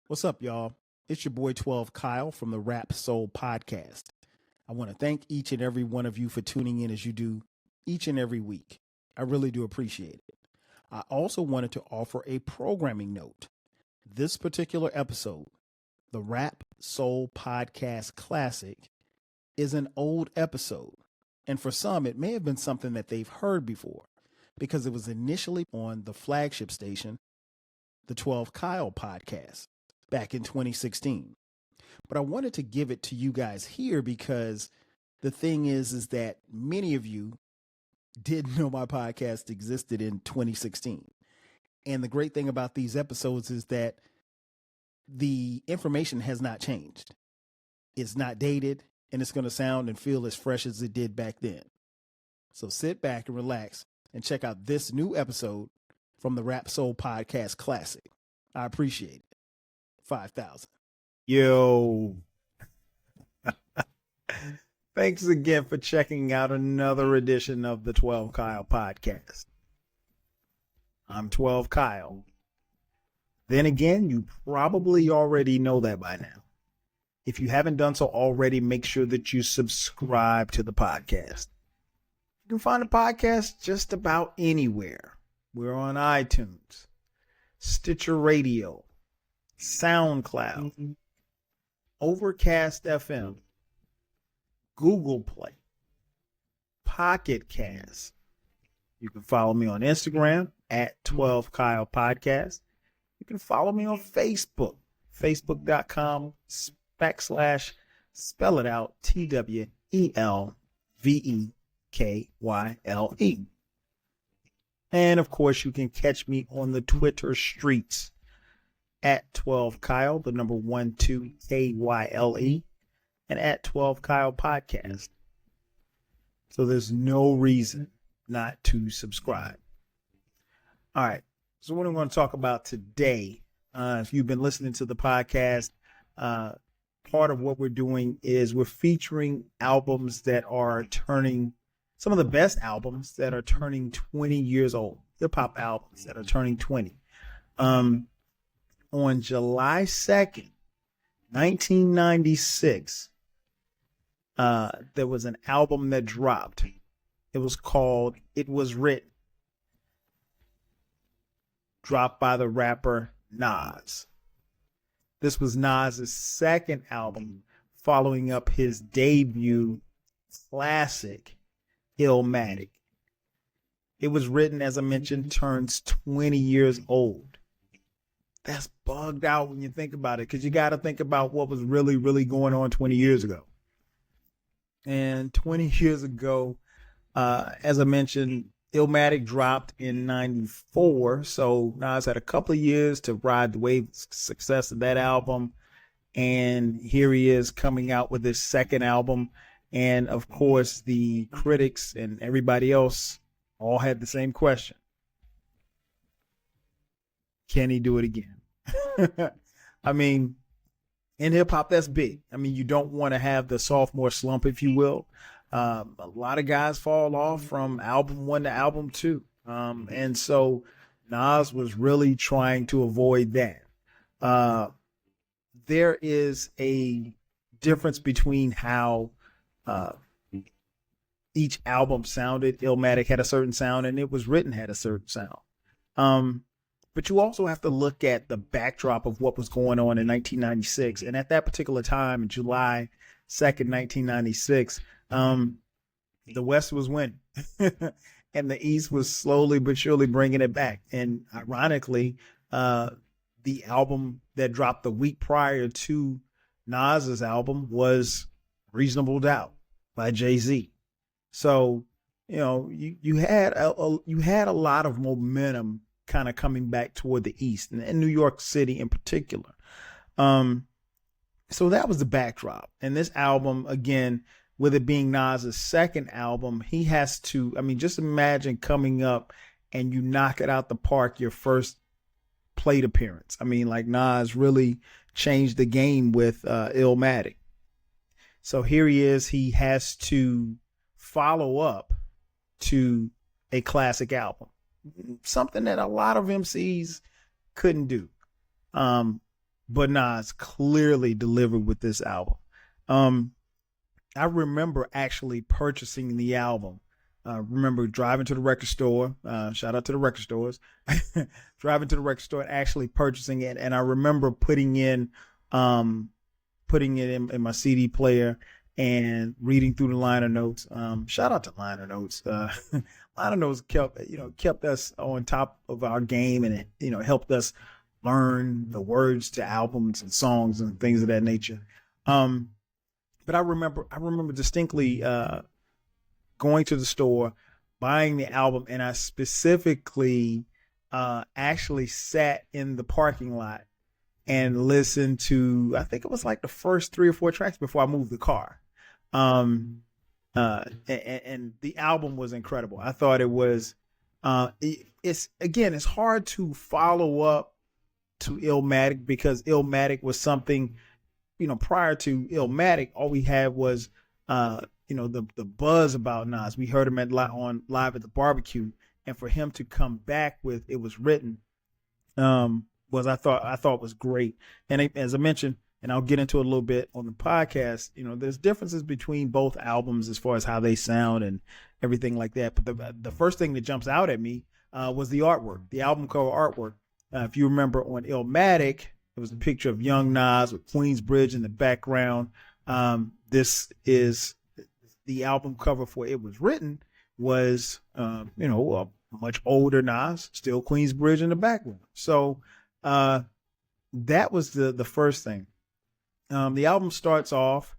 What's up, y'all? It's your boy 12 Kyle from the Rap Soul Podcast. I want to thank each and every one of you for tuning in as you do each and every week. I really do appreciate it. I also wanted to offer a programming note. This particular episode, the Rap Soul Podcast Classic, is an old episode. And for some, it may have been something that they've heard before because it was initially on the flagship station, the 12 Kyle Podcast, back in 2016. But I wanted to give it to you guys here because the thing is that many of you didn't know my podcast existed in 2016. And the great thing about these episodes is that the information has not changed. It's not dated, and it's going to sound and feel as fresh as it did back then. So sit back and relax and check out this new episode from the Rap Soul Podcast Classic. I appreciate it. 5,000. Yo. Thanks again for checking out another edition of the 12 Kyle Podcast. I'm 12 Kyle. Then again, you probably already know that by now. If you haven't done so already, make sure that you subscribe to the podcast. You can find the podcast just about anywhere. We're on iTunes, Stitcher Radio, SoundCloud, Overcast FM, Google Play, Pocket Cast. You can follow me on Instagram at 12 Kyle Podcast. You can follow me on Facebook, facebook.com/, spell it out, TWELVEKYLE. And of course, you can catch me on the Twitter streets at 12 Kyle, the number 12 KYLE, and at 12 Kyle Podcast. So there's no reason not to subscribe. All right. So what I'm going to talk about today, if you've been listening to the podcast, part of what we're doing is we're featuring albums that are turning, some of the best albums that are turning 20 years old, hip-hop albums that are turning 20. On July 2nd, 1996, there was an album that dropped. It was called It Was Written, dropped by the rapper Nas. This was Nas's second album following up his debut classic, Illmatic. It Was Written, as I mentioned, turns 20 years old. That's bugged out when you think about it, because you got to think about what was really, really going on 20 years ago. And 20 years ago, as I mentioned, Illmatic dropped in 94. So Nas had a couple of years to ride the wave success of that album. And here he is coming out with his second album. And of course, the critics and everybody else all had the same question. Can he do it again? I mean, in hip hop, that's big. I mean, you don't want to have the sophomore slump, if you will. A lot of guys fall off from album 1 to album 2. And so Nas was really trying to avoid that. There is a difference between how each album sounded. Illmatic had a certain sound, and It Was Written had a certain sound. But you also have to look at the backdrop of what was going on in 1996. And at that particular time, July 2nd, 1996, the West was winning and the East was slowly but surely bringing it back. And ironically, the album that dropped the week prior to Nas's album was Reasonable Doubt by Jay-Z. So, you know, you had a lot of momentum kind of coming back toward the East and New York City in particular. So that was the backdrop. And this album, again, with it being Nas's second album, he has to, I mean, just imagine coming up and you knock it out the park your first plate appearance. I mean, like, Nas really changed the game with Illmatic. So here he is. He has to follow up to a classic album, something that a lot of MCs couldn't do. but Nas clearly delivered with this album. I remember actually purchasing the album. Remember driving to the record store. Shout out to the record stores. Driving to the record store and actually purchasing it. And I remember putting it in my CD player and reading through the liner notes. Shout out to liner notes. Liner notes kept us on top of our game, and it, helped us learn the words to albums and songs and things of that nature. But I remember distinctly going to the store, buying the album, and I specifically actually sat in the parking lot and listened to, I think it was like the first 3 or 4 tracks before I moved the car. And the album was incredible. I thought it was, it's hard to follow up to Illmatic, because Illmatic was something, prior to Illmatic, all we had was, the buzz about Nas. We heard him on Live at the Barbecue, and for him to come back with It Was Written, I thought was great. And as I mentioned, and I'll get into it a little bit on the podcast, there's differences between both albums as far as how they sound and everything like that. But the first thing that jumps out at me was the artwork, the album cover artwork. If you remember on Illmatic, it was a picture of young Nas with Queensbridge in the background. This is the album cover for It Was Written was, a much older Nas, still Queensbridge in the background. So that was the first thing. The album starts off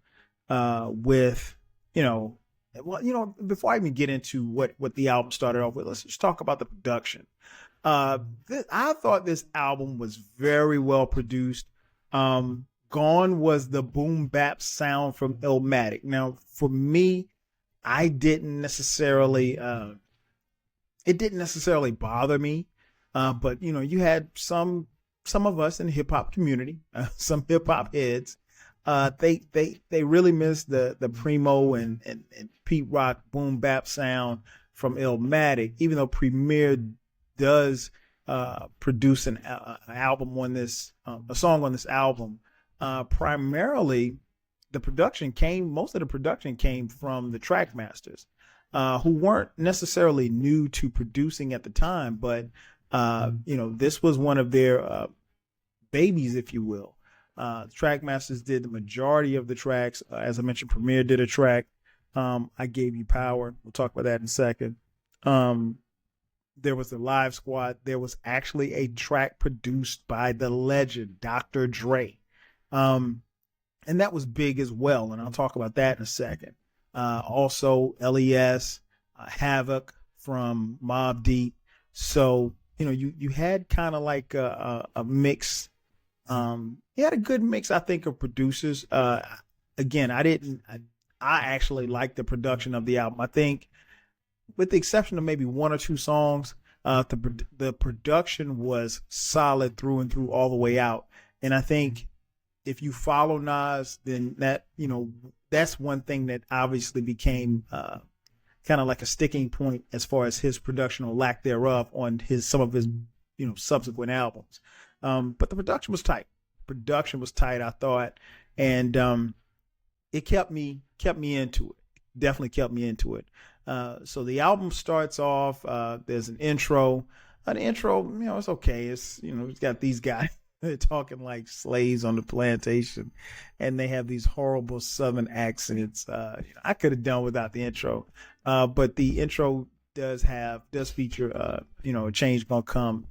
with, before I even get into what the album started off with, let's just talk about the production. I thought this album was very well produced. Gone was the boom bap sound from Illmatic. Now, for me, it didn't necessarily bother me. But you had some of us in the hip hop community, some hip hop heads. They really missed the Primo and Pete Rock boom bap sound from Illmatic, even though Premier does produce an album on this, a song on this album. Primarily, most of the production came from the track masters, who weren't necessarily new to producing at the time, but this was one of their babies, if you will. Track masters did the majority of the tracks. As I mentioned, Premier did a track, I Gave You Power. We'll talk about that in a second. There was the Live Squad. There was actually a track produced by the legend, Dr. Dre. And that was big as well, and I'll talk about that in a second. Also, LES, Havoc from Mobb Deep. So, you had kind of like a mix. You had a good mix, I think, of producers. Again, I actually liked the production of the album. I think, with the exception of maybe 1 or 2 songs, the production was solid through and through all the way out. And I think if you follow Nas, then that's one thing that obviously became kind of like a sticking point as far as his production or lack thereof on some of his subsequent albums. But the production was tight. I thought, and it kept me into it. Definitely kept me into it. So the album starts off. There's an intro. The intro, it's okay. It's it's got these guys. They're talking like slaves on the plantation, and they have these horrible Southern accents. I could have done without the intro, but the intro does feature, a change gonna come,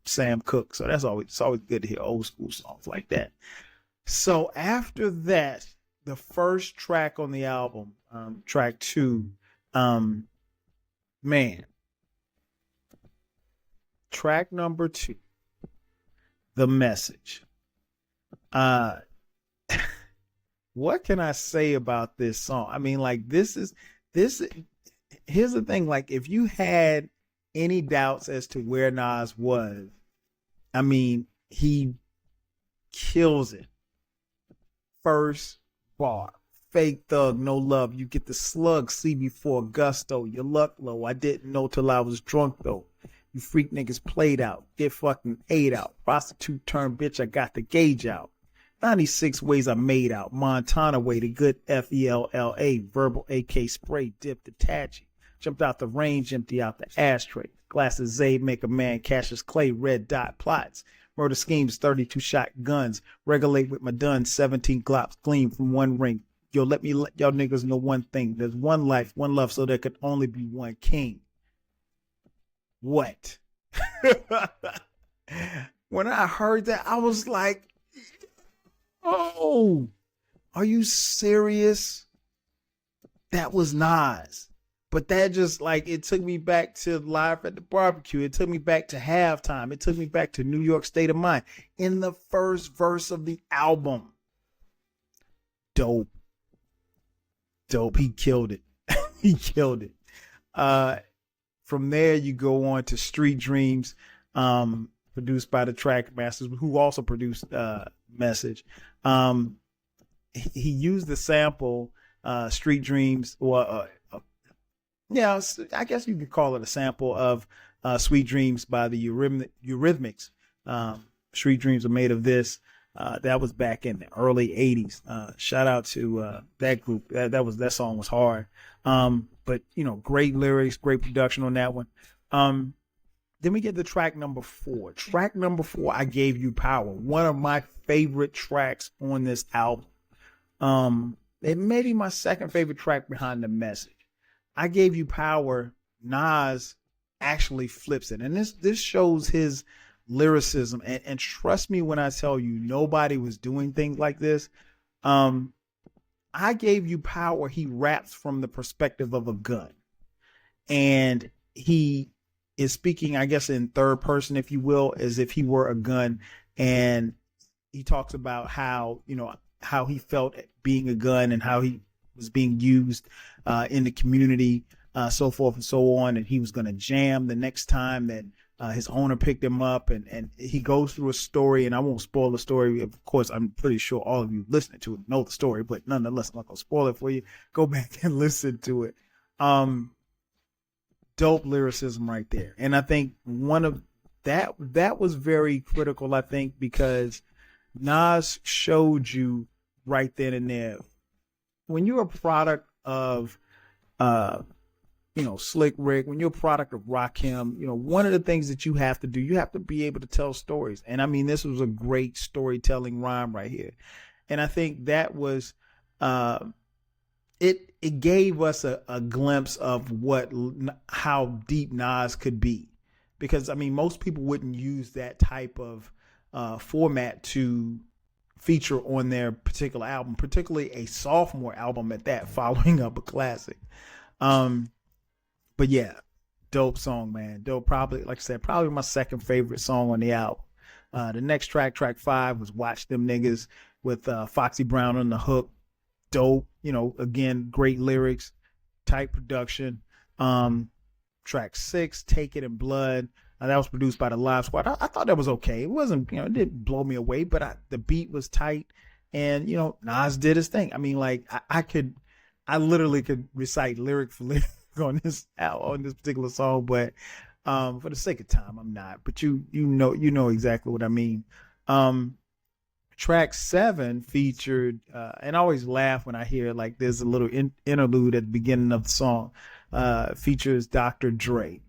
Sam Cooke. So it's always good to hear old school songs like that. So after that, the first track on the album, track 2, track number 2. The Message. What can I say about this song? I mean, like, this. Here's the thing. Like, if you had any doubts as to where Nas was, I mean, he kills it. First bar. Fake thug, no love. You get the slug, see before gusto. Your luck low. I didn't know till I was drunk, though. You freak niggas played out. Get fucking ate out. Prostitute turned bitch, I got the gauge out. 96 ways I made out. Montana way, the good FELLA. Verbal AK spray, dipped Apache. Jumped out the range, empty out the ashtray. Glasses Zabe, make a man, Cassius Clay, red dot plots. Murder schemes, 32 shot guns. Regulate with my done, 17 glocks gleam from one ring. Yo, let y'all niggas know one thing. There's one life, one love, so there could only be one king. What? When I heard that, I was like, oh, are you serious? That was Nas. But that just like, it took me back to Live at the Barbecue. It took me back to Halftime. It took me back to New York State of Mind in the first verse of the album. Dope. He killed it. He killed it. From there, you go on to Street Dreams, produced by the Trackmasters, who also produced Message. He used the sample Street Dreams, or yeah, I guess you could call it a sample of Sweet Dreams by the Eurythmics. Street Dreams are made of this. That was back in the early 80s. Shout out to that group. That song was hard. But you know, great lyrics, great production on that one. Then we get to track number 4. Track number 4, I Gave You Power. One of my favorite tracks on this album. It may be my second favorite track behind The Message. I Gave You Power, Nas actually flips it. And this shows his lyricism. And trust me when I tell you, nobody was doing things like this. I Gave You Power, he raps from the perspective of a gun. And he is speaking, I guess, in third person, if you will, as if he were a gun. And he talks about how, you know, how he felt being a gun and how he was being used in the community, so forth and so on. And he was going to jam the next time that his owner picked him up. And he goes through a story, and I won't spoil the story. Of course, I'm pretty sure all of you listening to it know the story, but nonetheless, I'm not going to spoil it for you. Go back and listen to it. Dope lyricism right there. And I think one of that was very critical, I think, because Nas showed you right then and there, when you're a product of, Slick Rick, when you're a product of Rakim, one of the things that you have to do, you have to be able to tell stories. And I mean, this was a great storytelling rhyme right here. And I think that was, it gave us a glimpse of how deep Nas could be. Because, I mean, most people wouldn't use that type of format to feature on their particular album, particularly a sophomore album at that, following up a classic. But yeah, dope song, man. Dope. Probably, like I said, probably my second favorite song on the album. The next track 5, was Watch Them Niggas with Foxy Brown on the hook. Dope. Again, great lyrics, tight production. Track 6, Take It in Blood. That was produced by the Live Squad. I thought that was okay. It wasn't, it didn't blow me away, but the beat was tight, and Nas did his thing. I mean, like I literally could recite lyric for lyric on this particular song, but for the sake of time, I'm not. But you know exactly what I mean. Track 7 featured, and I always laugh when I hear like there's a little interlude at the beginning of the song. Features Dr. Dre.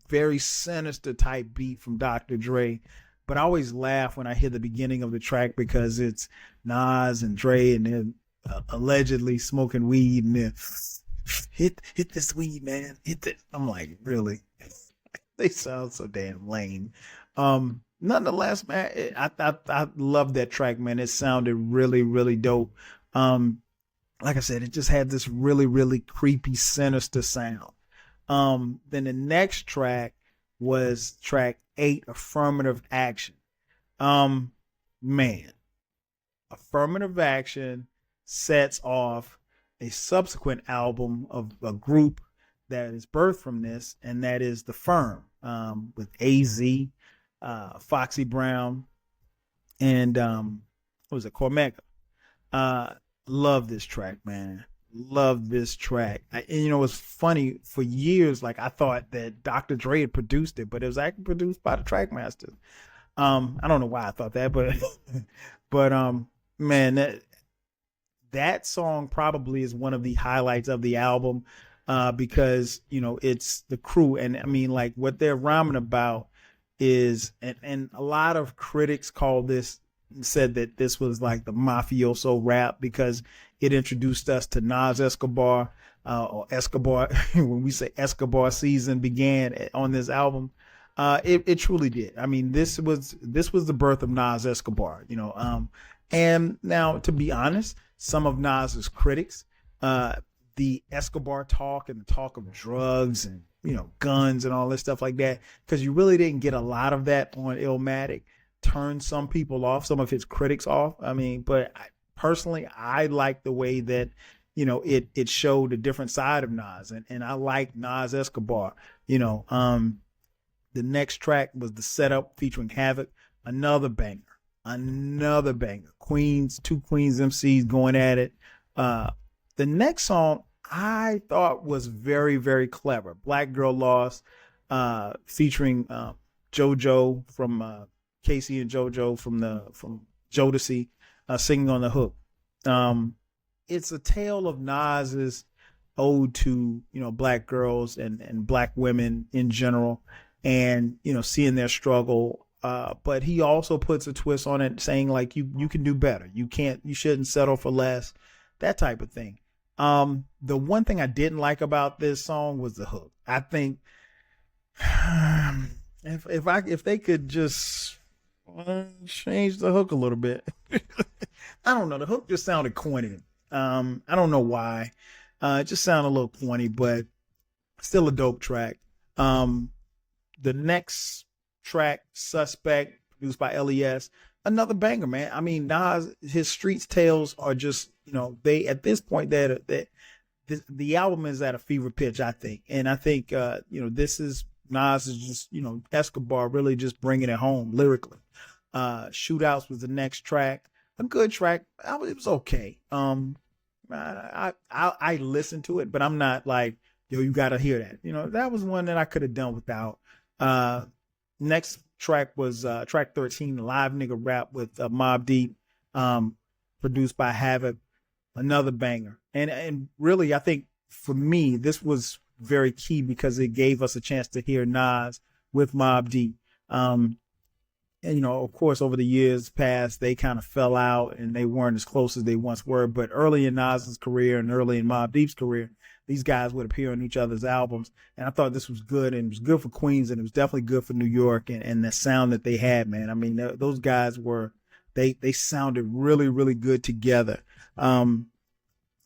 Very sinister type beat from Dr. Dre, but I always laugh when I hear the beginning of the track because it's Nas and Dre and they're allegedly smoking weed and they're hit this weed, man. Hit this. I'm like, really? They sound so damn lame. Nonetheless, man, I love that track, man. It sounded really, really dope. Like I said, it just had this really, really creepy, sinister sound. Then the next track was track 8, Affirmative Action. Man, Affirmative Action sets off a subsequent album of a group that is birthed from this, and that is The Firm, with AZ, Foxy Brown, and what was it, Cormega. Love this track, man. love this track. And it's funny, for years, like, I thought that Dr. Dre had produced it, but it was actually produced by the Trackmasters. I don't know why I thought that, but but man, that song probably is one of the highlights of the album, because it's the crew, and I mean, like, what they're rhyming about is, and a lot of critics said that this was like the mafioso rap, because it introduced us to Nas Escobar, or Escobar. When we say Escobar season began on this album, it truly did. I mean, this was the birth of Nas Escobar, and now, to be honest, some of Nas's critics, the Escobar talk and the talk of drugs and guns and all this stuff like that, because you really didn't get a lot of that on Illmatic, turned some people off, some of his critics off. I mean, but personally, I like the way that it showed a different side of Nas, and I like Nas Escobar. The next track was The Setup featuring Havoc, another banger. Two Queens MCs going at it. The next song I thought was very, very clever. Black Girl Lost, featuring JoJo from Casey and JoJo from Jodeci, singing on the hook. It's a tale of Nas's ode to black girls and black women in general, and seeing their struggle. But he also puts a twist on it, saying, like, you can do better. You shouldn't settle for less, that type of thing. The one thing I didn't like about this song was the hook. I think if they could just change the hook a little bit. I don't know. The hook just sounded corny. I don't know why. It just sounded a little corny, but still a dope track. The next track, Suspect, produced by LES, another banger, man. I mean, Nas, his Streets Tales are just, they, at this point, that the album is at a fever pitch, I think. And I think, this is, Nas is just, Escobar really just bringing it home lyrically. Shootouts was the next track, a good track. It was okay. I listened to it, but I'm not like, you got to hear that. That was one that I could have done without. Next track was track 13, Live Nigga Rap with Mobb Deep, produced by Havoc, another banger. And really, I think for me, this was very key because it gave us a chance to hear Nas with Mobb Deep. And, of course, over the years past, they kind of fell out and they weren't as close as they once were. But early in Nas's career and early in Mobb Deep's career, these guys would appear on each other's albums. And I thought this was good, and it was good for Queens, and it was definitely good for New York and the sound that they had, man. I mean, those guys they sounded really, really good together. And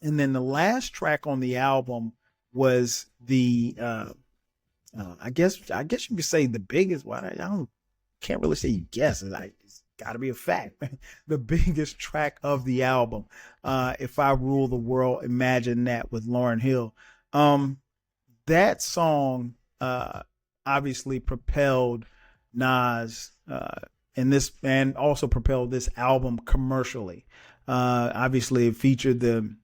then the last track on the album was the, I guess you could say the biggest one. Can't really say you guess. It's got to be a fact. The biggest track of the album, If I Rule the World, Imagine That, with Lauryn Hill. That song obviously propelled Nas and also propelled this album commercially. Obviously, it featured the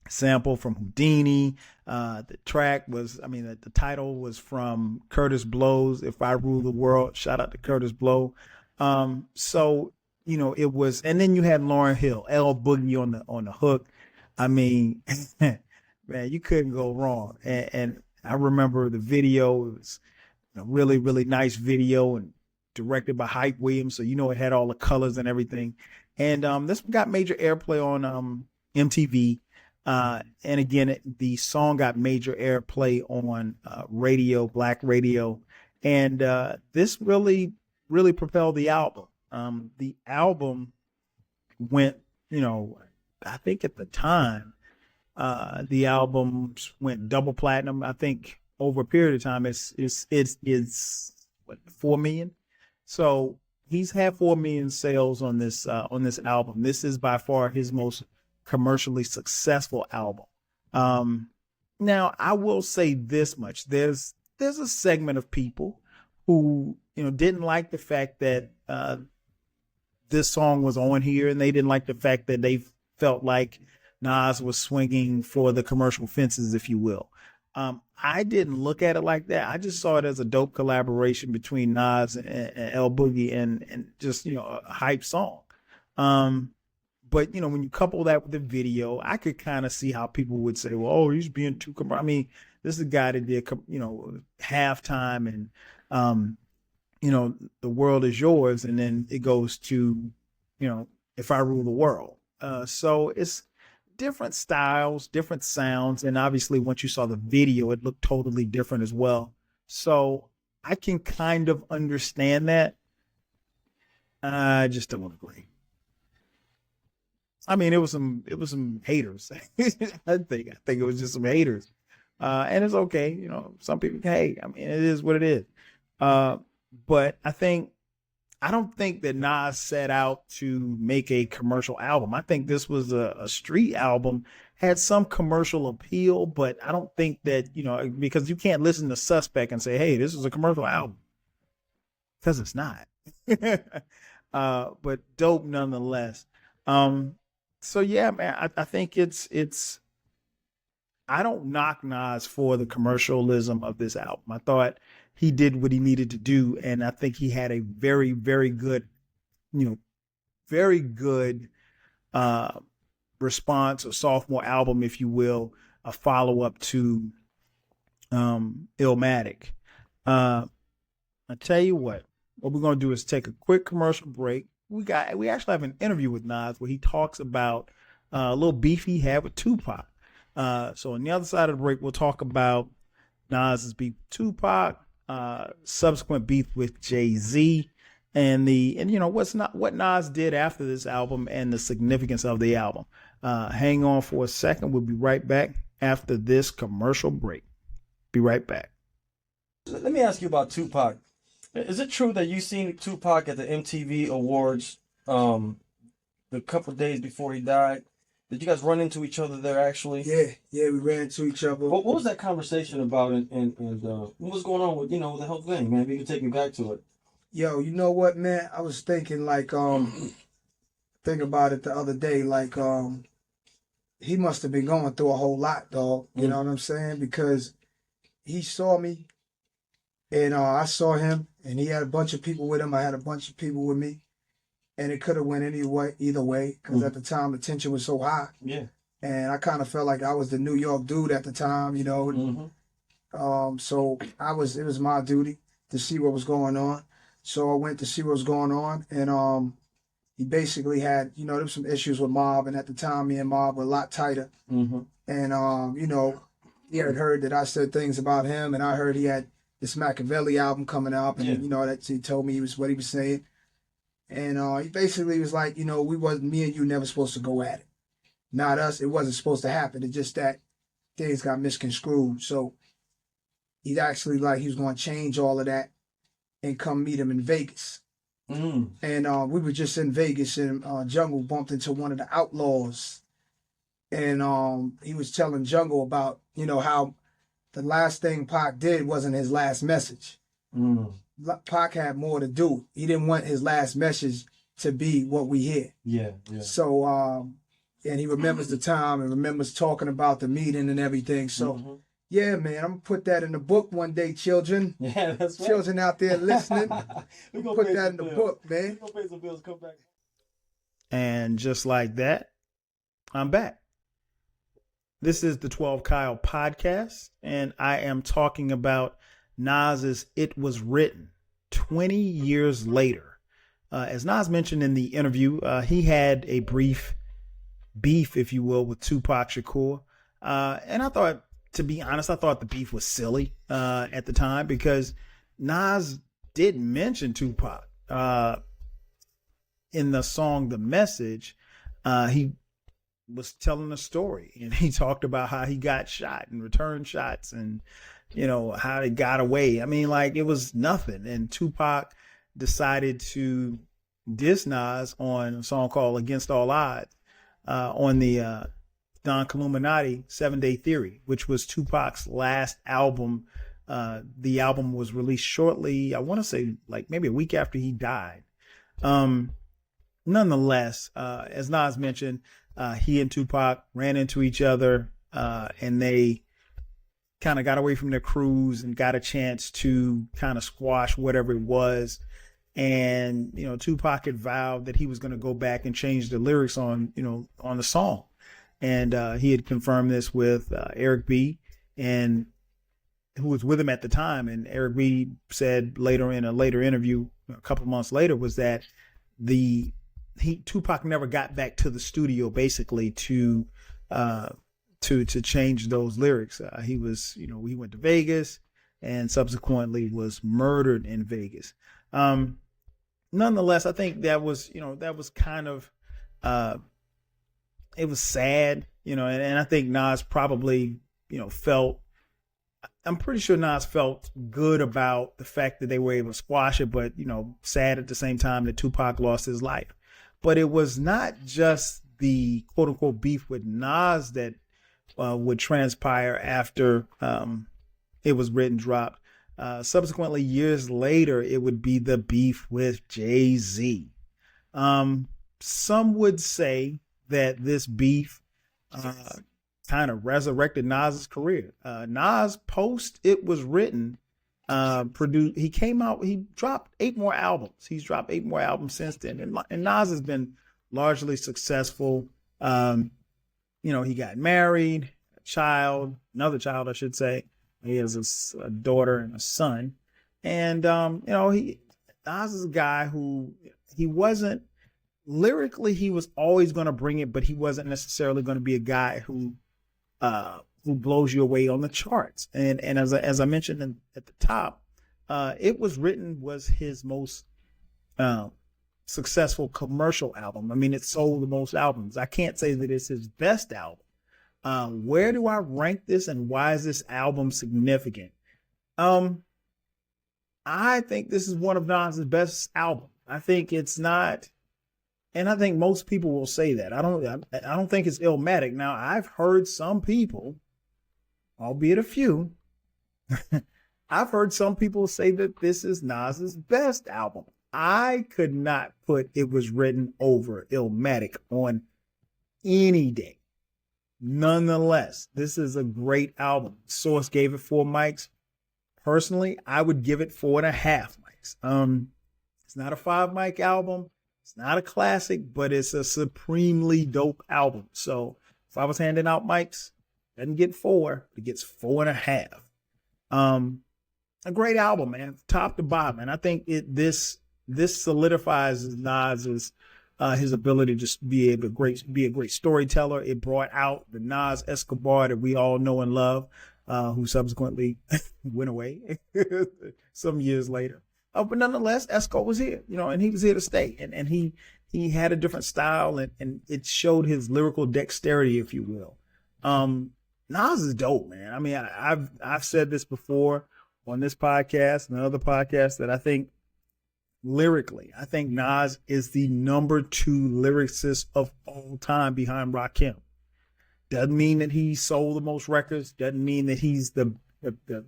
sample from Houdini. The track was, the title was from Curtis Blow's If I Rule the World. Shout out to Curtis Blow. So, it was, and then you had Lauryn Hill, L Boogie on the hook. I mean, man, you couldn't go wrong. And I remember the video. It was a really, really nice video and directed by Hype Williams. So, it had all the colors and everything. And this got major airplay on MTV. And again, the song got major airplay on radio, black radio. And this really, really propelled the album. The album went, I think at the time, the albums went double platinum. I think over a period of time, it's what, 4 million. So he's had 4 million sales on this album. This is by far his most commercially successful album. Now I will say this much: there's a segment of people who didn't like the fact that this song was on here, and they didn't like the fact that they felt like Nas was swinging for the commercial fences, if you will. I didn't look at it like that. I just saw it as a dope collaboration between Nas and L Boogie and just, a hype song. But, when you couple that with the video, I could kind of see how people would say, well, oh, he's being too commercial. I mean, this is a guy that did, Halftime and, The World Is Yours. And then it goes to, If I Rule the World. So it's different styles, different sounds. And obviously, once you saw the video, it looked totally different as well. So I can kind of understand that. I just don't agree. I mean, it was some haters. I think it was just some haters. And it's okay. Some people can hate. I mean, it is what it is. But I don't think that Nas set out to make a commercial album. I think this was a street album, had some commercial appeal, but I don't think that, because you can't listen to Suspect and say, hey, this is a commercial album. Because it's not. But dope nonetheless. So yeah, man, I think it's I don't knock Nas for the commercialism of this album. I thought he did what he needed to do, and I think he had a very, very good, very good response, a sophomore album, if you will, a follow-up to Illmatic. I tell you what we're gonna do is take a quick commercial break. We actually have an interview with Nas where he talks about a little beef he had with Tupac. So on the other side of the break, we'll talk about Nas's beef with Tupac, subsequent beef with Jay-Z, and what Nas did after this album and the significance of the album. Hang on for a second. We'll be right back after this commercial break. Be right back. Let me ask you about Tupac. Is it true that you seen Tupac at the MTV Awards the couple of days before he died? Did you guys run into each other there actually? Yeah, we ran into each other. What was that conversation about and what was going on with, the whole thing, man? If you could take me back to it. Yo, you know what, man? I was thinking think about it the other day, he must have been going through a whole lot, dog. You know what I'm saying? Because he saw me and I saw him and he had a bunch of people with him. I had a bunch of people with me. And it could have went either way, because at the time the tension was so high. Yeah. And I kind of felt like I was the New York dude at the time, So it was my duty to see what was going on. So I went to see what was going on, and he basically had, there was some issues with Mob, and at the time me and Mob were a lot tighter. And he had heard that I said things about him, and I heard he had this Machiavelli album coming up, and that he told me what he was saying. And he basically was like, me and you never supposed to go at it. Not us. It wasn't supposed to happen. It's just that things got misconstrued. So he actually he was going to change all of that and come meet him in Vegas. And we were just in Vegas, and Jungle bumped into one of the Outlaws. And he was telling Jungle about, how the last thing Pac did wasn't his last message. Pac had more to do. He didn't want his last message to be what we hear. Yeah. So, and he remembers the time and remembers talking about the meeting and everything. So, yeah, man, I'm going to put that in the book one day, children. Yeah, that's right. Children out there listening. We're going to put that in the book, man. We're going to pay some bills, come back. And just like that, I'm back. This is the 12 Kyle podcast, and I am talking about Nas's It Was Written 20 years later. As Nas mentioned in the interview, he had a brief beef, if you will, with Tupac Shakur. And I thought, to be honest, the beef was silly at the time, because Nas did mention Tupac in the song The Message. He was telling a story, and he talked about how he got shot and returned shots, and how he got away. I mean, it was nothing. And Tupac decided to diss Nas on a song called Against All Odds on the Don Illuminati 7 Day Theory, which was Tupac's last album. The album was released shortly, I want to say maybe a week after he died. nonetheless, as Nas mentioned, he and Tupac ran into each other, and they kind of got away from their crews and got a chance to kind of squash whatever it was. And, Tupac had vowed that he was going to go back and change the lyrics on the song. And he had confirmed this with Eric B., and who was with him at the time. And Eric B. said later in a later interview, a couple of months later, was that Tupac never got back to the studio basically to change those lyrics. He went to Vegas and subsequently was murdered in Vegas. Nonetheless, I think that was kind of, it was sad, and I think Nas probably, I'm pretty sure Nas felt good about the fact that they were able to squash it, but, sad at the same time that Tupac lost his life. But it was not just the quote unquote beef with Nas that would transpire after it was written, dropped. Subsequently, years later, it would be the beef with Jay-Z. Some would say that this beef kind of resurrected Nas's career. Nas, post it was written, he dropped 8 more albums. He's dropped 8 more albums since then. And Nas has been largely successful. He got married, another child, I should say. He has a daughter and a son. And, Nas is a guy who he wasn't, lyrically, he was always going to bring it, but he wasn't necessarily going to be a guy who blows you away on the charts. And as I mentioned at the top, It Was Written was his most successful commercial album. I mean, it sold the most albums. I can't say that it's his best album. Where do I rank this, and why is this album significant? I think this is one of Nas's best albums. I think it's not, and I think most people will say that. I don't think it's Illmatic. Now, I've heard some people, albeit a few, I've heard some people say that this is Nas's best album. I could not put It Was Written over Illmatic on any day. Nonetheless, this is a great album. Source gave it 4 mics. Personally, I would give it 4.5 mics. It's not a 5 mic album. It's not a classic, but it's a supremely dope album. So if I was handing out mics, it doesn't get 4, it gets 4.5. A great album, man, top to bottom. And I think this solidifies Nas's his ability to just be a great storyteller. It brought out the Nas Escobar that we all know and love, who subsequently went away some years later. But nonetheless, Esco was here, and he was here to stay. And he had a different style, and it showed his lyrical dexterity, if you will. Nas is dope, man. I mean, I've said this before on this podcast and other podcasts that I think lyrically, I think Nas is the number 2 lyricist of all time behind Rakim. Doesn't mean that he sold the most records. Doesn't mean that he's the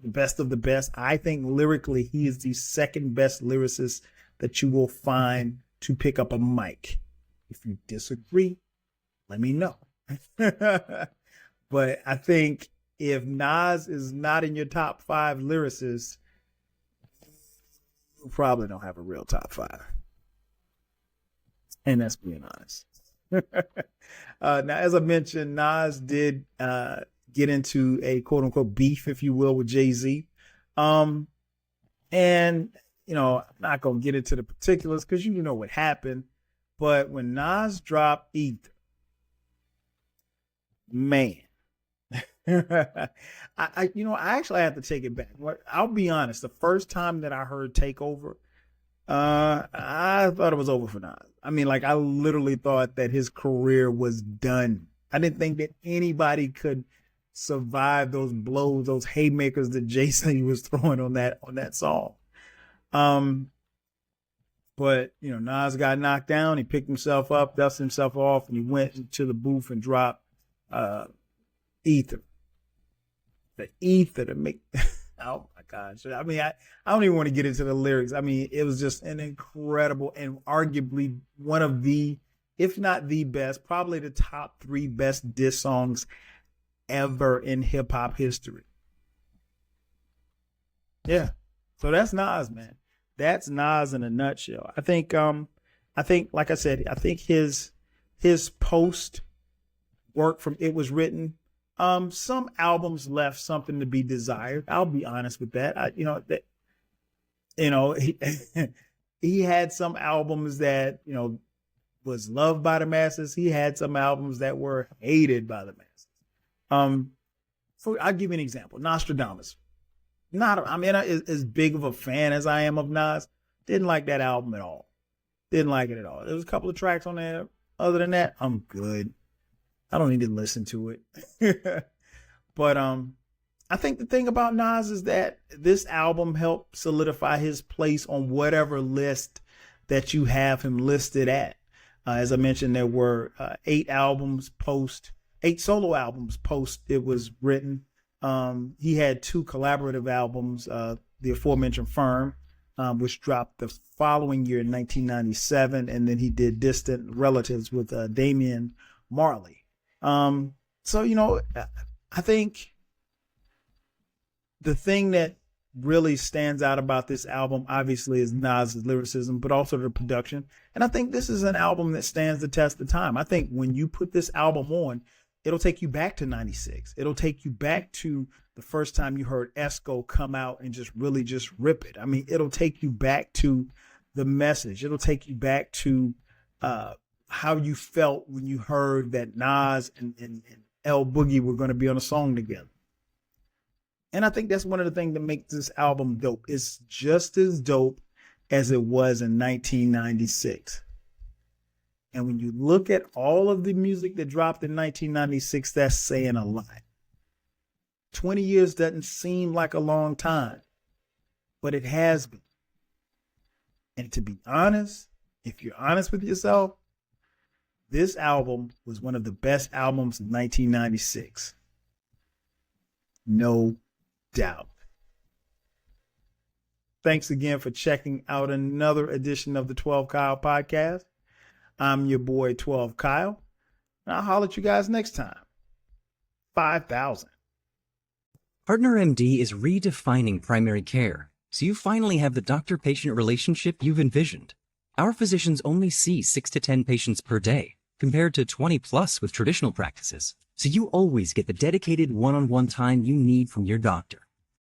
best of the best. I think lyrically, he is the second best lyricist that you will find to pick up a mic. If you disagree, let me know. But I think if Nas is not in your top 5 lyricists, you probably don't have a real top 5. And that's being honest. Now, as I mentioned, Nas did get into a quote unquote beef, if you will, with Jay-Z. And, I'm not going to get into the particulars because you know what happened. But when Nas dropped Ether, man, I actually have to take it back. I'll be honest. The first time that I heard Takeover, I thought it was over for Nas. I mean, I literally thought that his career was done. I didn't think that anybody could survive those blows, those haymakers that Jay-Z was throwing on that song. But Nas got knocked down. He picked himself up, dusted himself off, and he went into the booth and dropped Ether. The Ether to make, oh my gosh. I mean, I don't even want to get into the lyrics. I mean, it was just an incredible and arguably one of the, if not the best, probably the top 3 best diss songs ever in hip hop history. Yeah. So that's Nas, man. That's Nas in a nutshell. I think, like I said, I think his post work from It Was Written, some albums left something to be desired. I'll be honest with that. He had some albums that, was loved by the masses. He had some albums that were hated by the masses. I'll give you an example. Nostradamus. As big of a fan as I am of Nas, didn't like that album at all. Didn't like it at all. There was a couple of tracks on there. Other than that, I'm good. I don't need to listen to it. But I think the thing about Nas is that this album helped solidify his place on whatever list that you have him listed at. As I mentioned, there were 8 solo albums post It Was Written. He had 2 collaborative albums, the aforementioned Firm, which dropped the following year in 1997, and then he did Distant Relatives with Damian Marley. I think the thing that really stands out about this album, obviously, is Nas's lyricism, but also the production. And I think this is an album that stands the test of time. I think when you put this album on, it'll take you back to 96. It'll take you back to the first time you heard Esco come out and just really just rip it. I mean, it'll take you back to the message. It'll take you back to how you felt when you heard that Nas and L Boogie were going to be on a song together. And I think that's one of the things that makes this album dope. It's just as dope as it was in 1996. And when you look at all of the music that dropped in 1996, that's saying a lot. 20 years doesn't seem like a long time, but it has been. And to be honest, if you're honest with yourself, this album was one of the best albums of 1996. No doubt. Thanks again for checking out another edition of the 12 Kyle podcast. I'm your boy 12 Kyle, and I'll holler at you guys next time. 5,000. Partner MD is redefining primary care, so you finally have the doctor-patient relationship you've envisioned. Our physicians only see 6 to 10 patients per day, compared to 20 plus with traditional practices. So you always get the dedicated one-on-one time you need from your doctor.